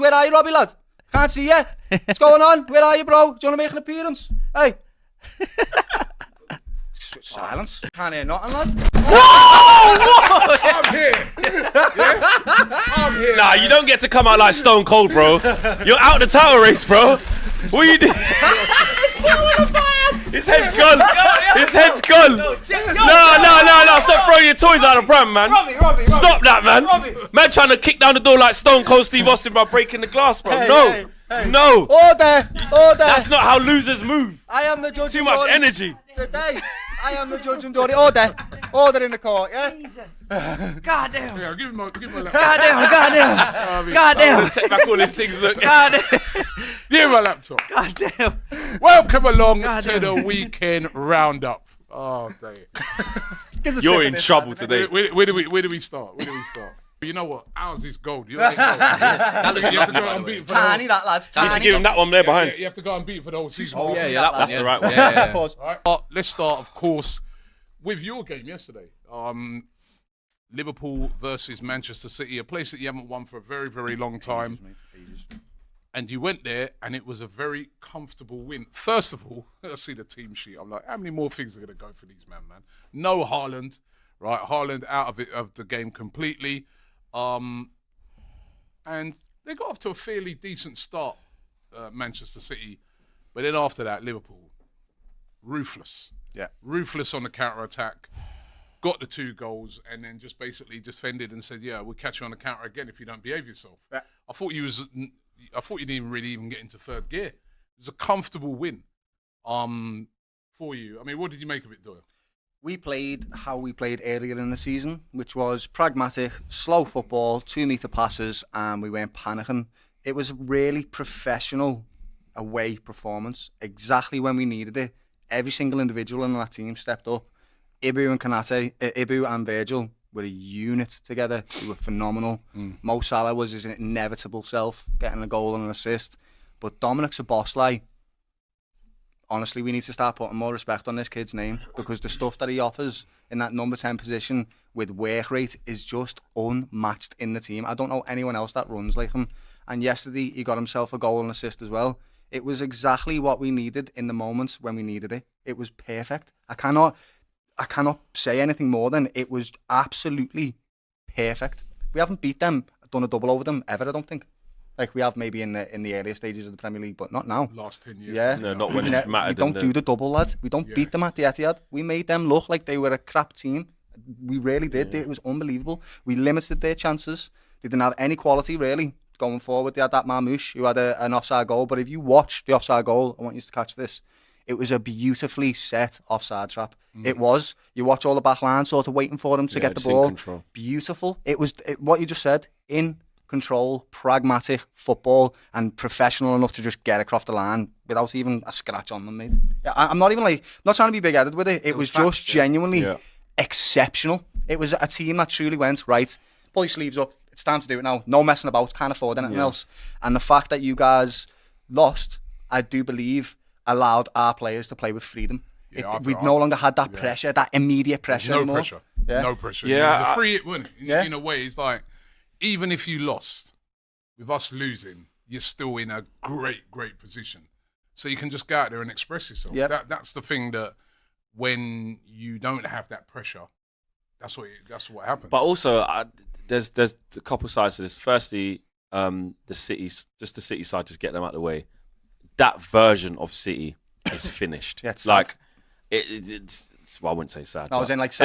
Where are you, Robbie, lad? Can't see you. What's going on? Where are you, bro? Do you want to make an appearance? Hey. Silence. Can't hear nothing, lad. I'm here. Yeah? I'm here. Nah, you don't get to come out like Stone Cold, bro. You're out the title race, bro. What are you doing? It's falling apart. His head's gone. His head's gone. No. Stop throwing your toys out of pram, man. Robbie. Stop that, man. Robbie. Man trying to kick down the door like Stone Cold Steve Austin by breaking the glass, bro. Hey. No. Order. That's not how losers move. I am the judge. Too much energy. Today, I am the judge and jury. Order in the court, yeah? Jesus. Goddamn. Yeah, give him a laptop. Goddamn. Take back all his things, look. Goddamn. Give him a laptop. Goddamn. Welcome along to the weekend roundup. Oh, dang it. You're in trouble today. Where do we start? You know what? Ours is gold. You have to go unbeaten for Tiny, that lad's Needs tiny. to give him that one there behind. You have to go unbeaten for the whole season. Oh, That's the right one. Of course. Right. Let's start, of course, with your game yesterday. Liverpool versus Manchester City, a place that you haven't won for a very, very long time. And you went there, and it was a very comfortable win. First of all, I see the team sheet. I'm like, how many more things are going to go for these men, man? No Haaland, right? Haaland out of the game completely. And they got off to a fairly decent start, Manchester City. But then after that, Liverpool, ruthless. Yeah. Ruthless on the counter-attack. Got the 2 goals and then just basically defended and said, yeah, we'll catch you on the counter again if you don't behave yourself. Yeah. I thought you didn't even really get into third gear. It was a comfortable win for you. I mean, what did you make of it, Doyle? We played how we played earlier in the season, which was pragmatic, slow football, 2-metre passes, and we weren't panicking. It was a really professional away performance, exactly when we needed it. Every single individual in that team stepped up. Ibu and Virgil were a unit together. They were phenomenal. Mo Salah was his inevitable self, getting a goal and an assist. But Dominic Szoboszlai, honestly, we need to start putting more respect on this kid's name, because the stuff that he offers in that number 10 position with work rate is just unmatched in the team. I don't know anyone else that runs like him. And yesterday, he got himself a goal and assist as well. It was exactly what we needed in the moments when we needed it. It was perfect. I cannot say anything more than it was absolutely perfect. We haven't beat them, done a double over them ever, I don't think. Like we have maybe in the earlier stages of the Premier League, but not now. Last 10 years. Yeah. No, not when it's mattered. We don't do the double, lads. We don't beat them at the Etihad. We made them look like they were a crap team. We really did. It was unbelievable. We limited their chances. They didn't have any quality, really, going forward. They had that Marmouche who had an offside goal. But if you watch the offside goal, I want you to catch this. It was a beautifully set offside trap. It was. You watch all the back line sort of waiting for them to get the ball. Beautiful. It was what you just said. In control, pragmatic football, and professional enough to just get across the line without even a scratch on them, mate. I'm not even not trying to be big-headed with it. It was just genuinely exceptional. It was a team that truly went, right, pull your sleeves up. It's time to do it now. No messing about. Can't afford anything else. And the fact that you guys lost, I do believe, allowed our players to play with freedom. We no longer had that pressure, that immediate pressure anymore. No pressure. Yeah. It was a free hit, wasn't it? In a way, it's like, even if you lost, with us losing, you're still in a great position. So you can just go out there and express yourself. Yep. That's the thing that when you don't have that pressure, that's what happens. But also, there's a couple sides to this. Firstly, the City side, just get them out of the way. That version of City is finished. It's like it's well, I wouldn't say sad. No, I was in like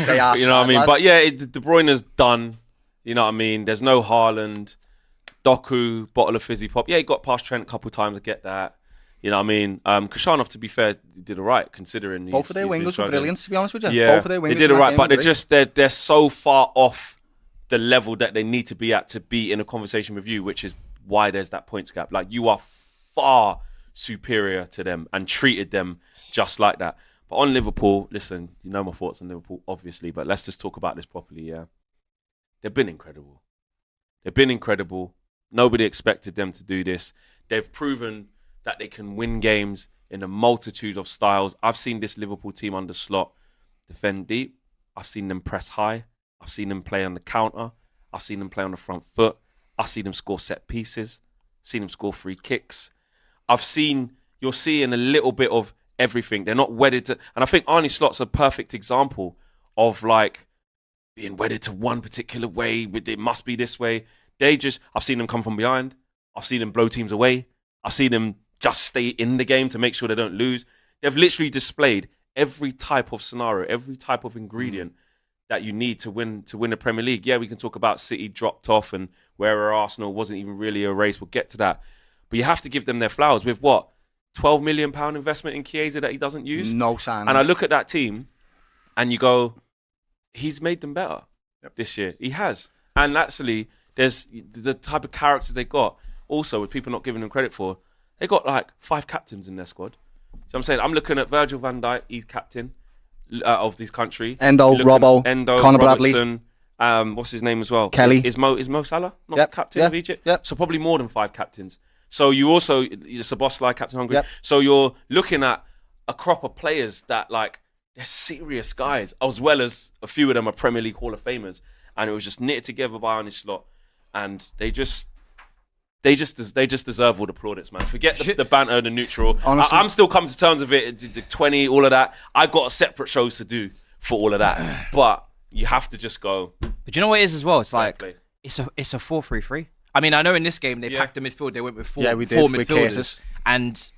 they are. You know what I mean? But yeah, De Bruyne's done. You know what I mean? There's no Haaland. Doku, bottle of fizzy pop. Yeah, he got past Trent a couple of times. I get that. You know what I mean? Kushanov, to be fair, did all right considering. Both of their wingers were brilliant, to be honest with you. Yeah, both of their wingers they did all right, but they're so far off the level that they need to be at to be in a conversation with you, which is why there's that points gap. Like, you are far superior to them and treated them just like that. But on Liverpool, listen, you know my thoughts on Liverpool, obviously, but let's just talk about this properly, yeah? They've been incredible. Nobody expected them to do this. They've proven that they can win games in a multitude of styles. I've seen this Liverpool team under Slot defend deep. I've seen them press high. I've seen them play on the counter. I've seen them play on the front foot. I see them score set pieces, seen them score free kicks. You're seeing a little bit of everything. They're not wedded to, and I think Arne Slot's a perfect example of like being wedded to one particular way. It must be this way. I've seen them come from behind. I've seen them blow teams away. I've seen them just stay in the game to make sure they don't lose. They've literally displayed every type of scenario, every type of ingredient that you need to win the Premier League. Yeah, we can talk about City dropped off and where Arsenal wasn't even really a race. We'll get to that. But you have to give them their flowers with what? £12 million investment in Chiesa that he doesn't use? No signs. And I look at that team and you go, he's made them better this year. He has. And actually, there's the type of characters they got. Also, with people not giving them credit for, they got like 5 captains in their squad. So I'm saying, I'm looking at Virgil van Dijk, he's captain of this country. Endo, Robbo, Conor Bradley. What's his name as well? Kelly. Is Mo Salah not the captain of Egypt? Yep. So probably more than 5 captains. So you're Szoboszlai, captain Hungary. Yep. So you're looking at a crop of players that like, they're serious guys, as well as a few of them are Premier League Hall of Famers. And it was just knitted together by Arne Slot. And they just deserve all the plaudits, man. Forget the banter, the neutral. Honestly, I'm still coming to terms with it. The 20, all of that. I got separate shows to do for all of that. But you have to just go. But you know what it is as well? It's like play. it's a 4-3-3. I mean, I know in this game they packed the midfield. They went with four we did, four with midfielders. Curtis. And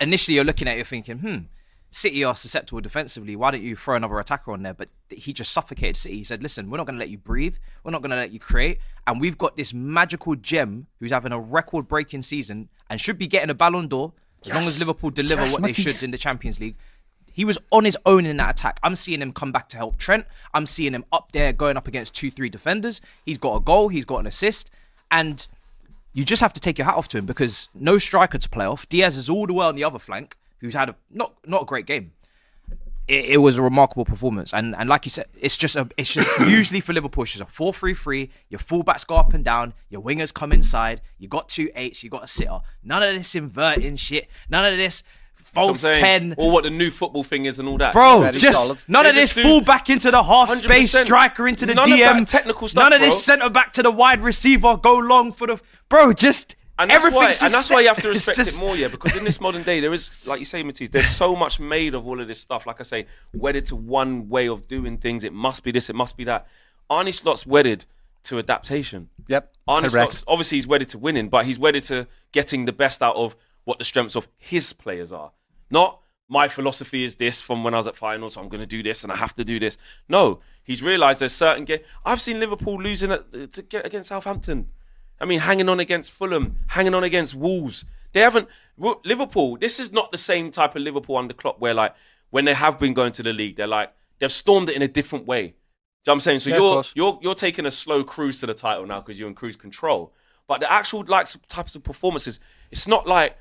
initially, you're looking at it, you're thinking, City are susceptible defensively. Why don't you throw another attacker on there? But he just suffocated City. He said, listen, we're not going to let you breathe. We're not going to let you create. And we've got this magical gem who's having a record-breaking season and should be getting a Ballon d'Or as long as Liverpool deliver what they should in the Champions League. He was on his own in that attack. I'm seeing him come back to help Trent. I'm seeing him up there going up against 2-3 defenders. He's got a goal. He's got an assist. And you just have to take your hat off to him because no striker to play off. Diaz is all the way on the other flank, who's had not a great game. It was a remarkable performance, and like you said, it's just usually for Liverpool, it's just a 4-3-3. Your fullbacks go up and down, your wingers come inside. You got 2 8s, you got a sitter. None of this inverting shit. None of this false 10. Or what the new football thing is and all that. Bro, Very just solid. none of this full back into the half space, 100%. striker into the None DM. of that technical stuff, None of this bro. centre back to the wide receiver, go long for the just. And that's why you have to It's respect just- it more, yeah. Because in this modern day, there is, like you say, Matisse, there's so much made of all of this stuff. Like I say, wedded to one way of doing things. It must be this, it must be that. Arne Slot's wedded to adaptation. Yep, Arne correct. Slot's, obviously, he's wedded to winning, but he's wedded to getting the best out of what the strengths of his players are. Not my philosophy is this from when I was at finals, so I'm going to do this and I have to do this. No, he's realised there's certain games. I've seen Liverpool losing against Southampton. I mean, hanging on against Fulham, hanging on against Wolves. Liverpool, this is not the same type of Liverpool under Klopp where, like, when they have been going to the league, they've stormed it in a different way. Do you know what I'm saying? So you're taking a slow cruise to the title now because you're in cruise control. But the actual types of performances, it's not like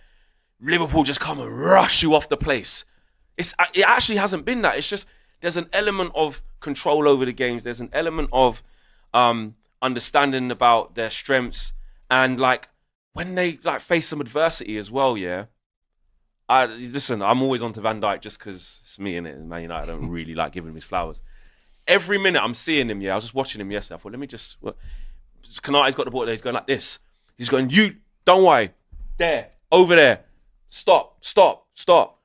Liverpool just come and rush you off the place. It actually hasn't been that. It's just there's an element of control over the games. There's an element of understanding about their strengths, and like when they like face some adversity as well. Yeah, listen, I'm always on to Van Dijk just because it's me in it. Man United, I don't really like giving him his flowers. Every minute I'm seeing him. Yeah, I was just watching him yesterday. I thought, Kanate's got the ball there. He's going like this. He's going, you don't worry, there, over there, stop.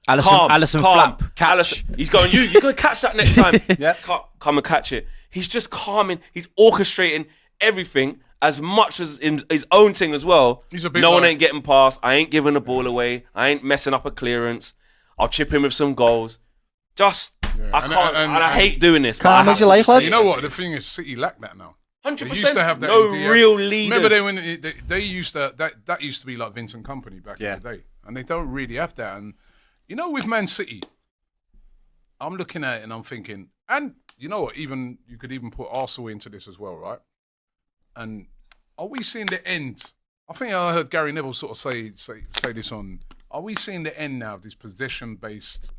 Alisson flap, catch. Alisson, he's going, you're going to catch that next time. Yeah. Come and catch it. He's just calming. He's orchestrating everything as much as in his own thing as well. He's a big no one guy. ain't getting past. I ain't giving the ball away. I ain't messing up a clearance. I'll chip in with some goals. I can't. And I hate doing this. Calm but I as your have life, to lad. say You know it. what? The thing is, City lack that now. 100%. They used to have that. No in DS. real leaders. Remember they used to that used to be like Vincent Kompany back in the day, and they don't really have that. And you know, with Man City, I'm looking at it and I'm thinking, and you know what? Even you could even put Arsenal into this as well, right? And are we seeing the end? I think I heard Gary Neville sort of say this on. Are we seeing the end now of this possession-based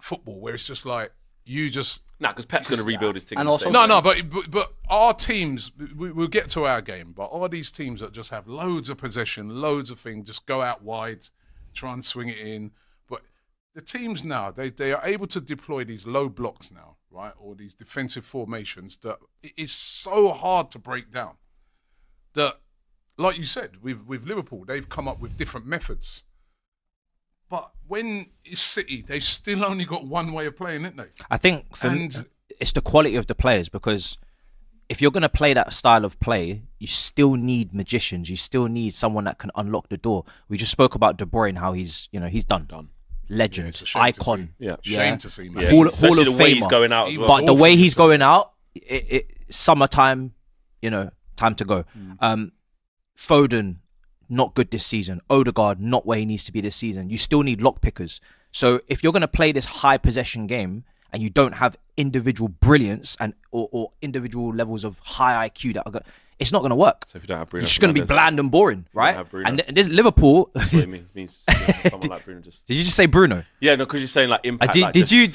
football where it's just like you just because Pep's going to rebuild his team. And the also- same no, way. but our teams, we'll get to our game, but all these teams that just have loads of possession, loads of things, just go out wide, try and swing it in. But the teams now, they are able to deploy these low blocks now, right? Or these defensive formations that it is so hard to break down. that, like you said, with Liverpool, they've come up with different methods. But when it's City, they've still only got one way of playing, haven't they? I think for me, it's the quality of the players, because if you're going to play that style of play, you still need magicians. You still need someone that can unlock the door. We just spoke about De Bruyne, how he's done. Legend, it's a shame icon. to see. Shame to see, man. Hall of Especially the way he's Famer. going out as well. But the way he's going out, summertime, time to go. Foden, not good this season. Odegaard, not where he needs to be this season. You still need lock pickers. So if you're going to play this high possession game and you don't have individual brilliance and or individual levels of high IQ it's not going to work. So if you don't have Bruno, It's just going to be bland and boring, right? have Bruno. And this Liverpool. That's what it means. It means someone like Bruno just. Did you just say Bruno? Yeah, no, because you're saying like impact. Did you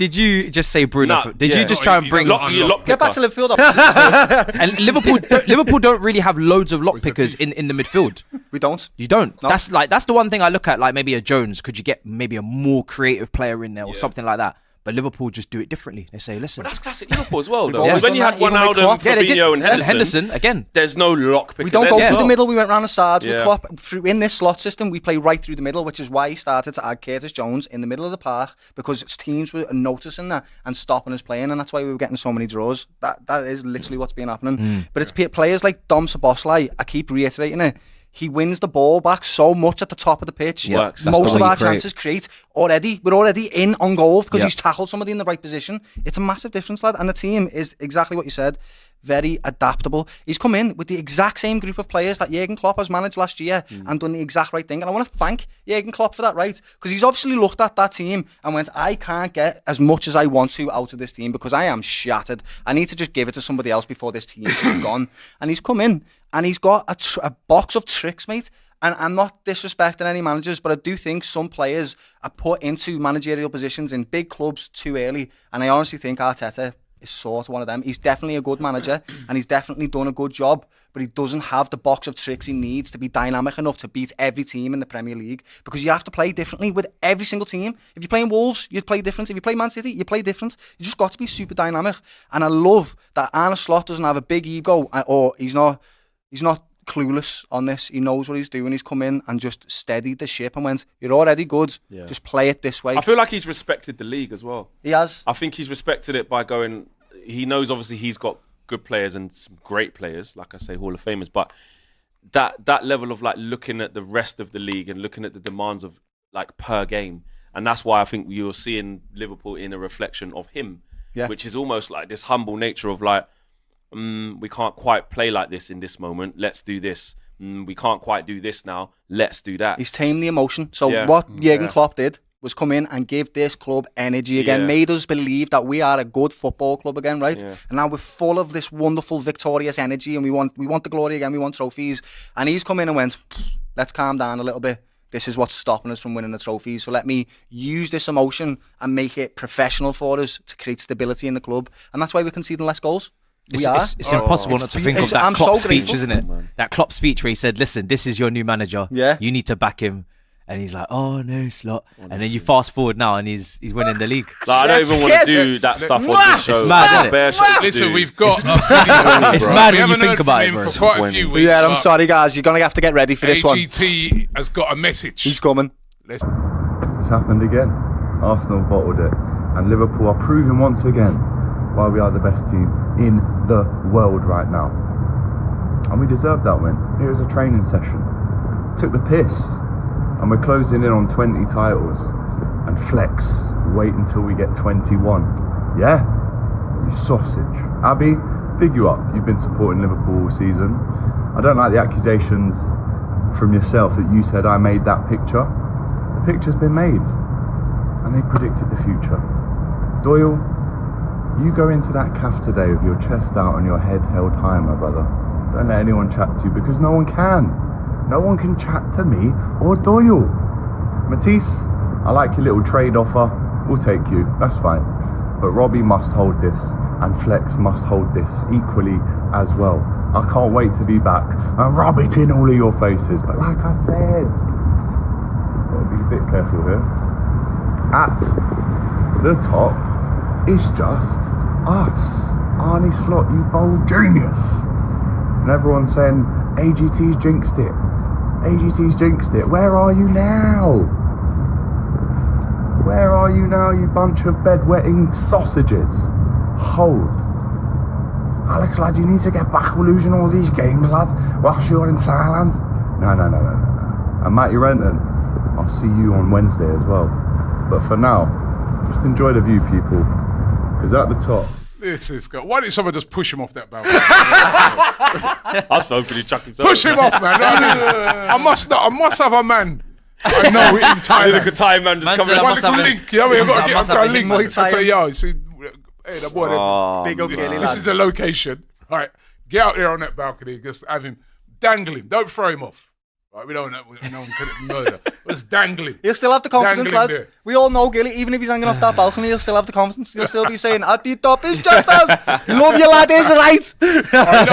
just say Bruno? Nah, Did you just try and bring? Get back to Liverpool. And Liverpool don't really have loads of lock pickers in the midfield. We don't. You don't. No. That's the one thing I look at. Like maybe a Jones. Could you get maybe a more creative player in there or something like that? But Liverpool just do it differently. They say, listen. But that's classic Liverpool as well, though. always Because when done you had that, even with Ronaldo, Klopp. Fabinho, and Henderson again. there's no lock picker. We don't there go as through the well. middle. We went round the sides with Yeah. Klopp. In this slot system, we play right through the middle, which is why he started to add Curtis Jones in the middle of the park, because teams were noticing that and stopping us playing, and that's why we were getting so many draws. That is literally what's been happening. But it's players like Dom Szoboszlai, I keep reiterating it, he wins the ball back so much at the top of the pitch. Yeah, that's Most the of way our you create. chances create already. We're already in on goal because he's tackled somebody in the right position. It's a massive difference, lad. And the team is exactly what you said. Very adaptable. He's come in with the exact same group of players that Jurgen Klopp has managed last year and done the exact right thing. And I want to thank Jurgen Klopp for that, right? Because he's obviously looked at that team and went, I can't get as much as I want to out of this team because I am shattered. I need to just give it to somebody else before this team is gone. And he's come in and he's got a box of tricks, mate. And I'm not disrespecting any managers, but I do think some players are put into managerial positions in big clubs too early. And I honestly think Arteta is sort of one of them. He's definitely a good manager and he's definitely done a good job, but he doesn't have the box of tricks he needs to be dynamic enough to beat every team in the Premier League, because you have to play differently with every single team. If you're playing Wolves, you play different. If you play Man City, you play different. You just got to be super dynamic. And I love that Arne Slot doesn't have a big ego, or he's not clueless on this. He knows what he's doing. He's come in and just steadied the ship and went, you're already good, just play it this way. I feel like he's respected the league as well. He has. I think he's respected it by going. He knows obviously he's got good players and some great players, like I say, Hall of Famers. But that level of like looking at the rest of the league and looking at the demands of like per game, and that's why I think you're seeing Liverpool in a reflection of him, which is almost like this humble nature of like, we can't quite play like this in this moment. Let's do this. We can't quite do this now. Let's do that. He's tamed the emotion. So what Jurgen Klopp did was come in and give this club energy again, made us believe that we are a good football club again, right? And now we're full of this wonderful, victorious energy, and we want the glory again. We want trophies. And he's come in and went, let's calm down a little bit. This is what's stopping us from winning the trophies. So let me use this emotion and make it professional for us to create stability in the club. And that's why we're conceding less goals. It's impossible not to think of that I'm Klopp so speech, grateful. isn't it? That Klopp speech where he said, listen, this is your new manager. Yeah. You need to back him. And he's like, oh, no, Slot. And then you fast forward now and he's winning the league. Like, I don't even want to do that stuff on this show. It's mad, isn't it? Listen, we've got. It's mad we when you haven't think heard about from it, him bro. for quite a few weeks. Yeah, I'm but sorry, guys. You're going to have to get ready for this one. AGT has got a message. He's coming. Let's. It's happened again. Arsenal bottled it, and Liverpool are proving once again why we are the best team in the world right now. And we deserve that win. It was a training session. Took the piss, and we're closing in on 20 titles. And flex, wait until we get 21. Yeah? You sausage. Abby, big you up. You've been supporting Liverpool all season. I don't like the accusations from yourself that you said I made that picture. The picture's been made, and they predicted the future. Doyle, you go into that calf today with your chest out and your head held high, my brother. Don't let anyone chat to you, because no one can. No one can chat to me or Doyle. Matisse, I like your little trade offer. We'll take you, that's fine. But Robbie must hold this, and Flex must hold this equally as well. I can't wait to be back and rub it in all of your faces. But like I said, gotta be a bit careful here. At the top, it's just us. Arnie Slot, you bold genius. And everyone's saying AGT's jinxed it. AGT's jinxed it. Where are you now? Where are you now, you bunch of bedwetting sausages? Hold. Alex, lad, you need to get back. We're losing all these games, lads, whilst you're in Thailand. No. And Matty Renton, I'll see you on Wednesday as well. But for now, just enjoy the view, people. Because at the top... This is good. Why didn't someone just push him off that balcony? I was hoping he'd chuck himself. Push him off, man. I must have a man. I know it in Thailand. Look at Thai man just coming. One little link. You know, we've got to get onto a link. Muay I Thai. say, yo, see, hey, the boy, Big up Gilly, this lad. is the location. All right, get out there on that balcony. Just have him dangle him. Don't throw him off. Right, we don't know. No one could murder. Let's dangle him. He'll still have the confidence, Dangling lad. there. We all know Gilly, even if he's hanging off that balcony, he'll still have the confidence. He'll still be saying, at the top is jumpers. Love you, lad, is right. All right,